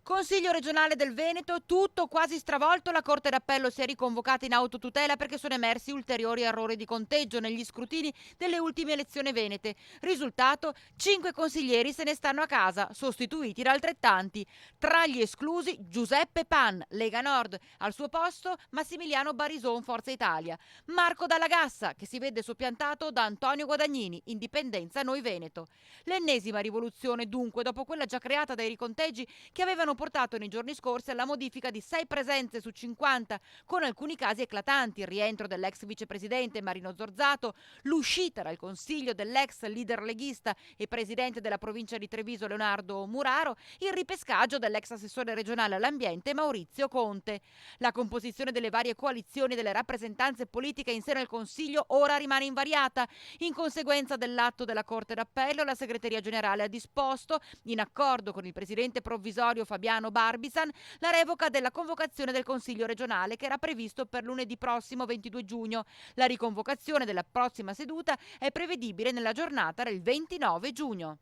Consiglio regionale del Veneto, tutto quasi stravolto, la Corte d'Appello si è riconvocata in autotutela perché sono emersi ulteriori errori di conteggio negli scrutini delle ultime elezioni venete. Risultato, 5 consiglieri se ne stanno a casa, sostituiti da altrettanti. Tra gli esclusi Giuseppe Pan, Lega Nord, al suo posto Massimiliano Barison, Forza Italia. Marco Dalla Gassa, che si vede soppiantato da Antonio Guadagnini, Indipendenza Noi Veneto. L'ennesima rivoluzione dunque dopo quella già creata dai riconteggi che avevano portato nei giorni scorsi alla modifica di 6 presenze su 50, con alcuni casi eclatanti: il rientro dell'ex vicepresidente Marino Zorzato, l'uscita dal consiglio dell'ex leader leghista e presidente della provincia di Treviso Leonardo Muraro, il ripescaggio dell'ex assessore regionale all'ambiente Maurizio Conte. La composizione delle varie coalizioni delle rappresentanze politiche in seno al consiglio ora rimane invariata. In conseguenza dell'atto della Corte d'Appello, la segreteria generale ha disposto, in accordo con il presidente provvisorio Fabiano Barbisan, la revoca della convocazione del Consiglio regionale che era previsto per lunedì prossimo 22 giugno. La riconvocazione della prossima seduta è prevedibile nella giornata del 29 giugno.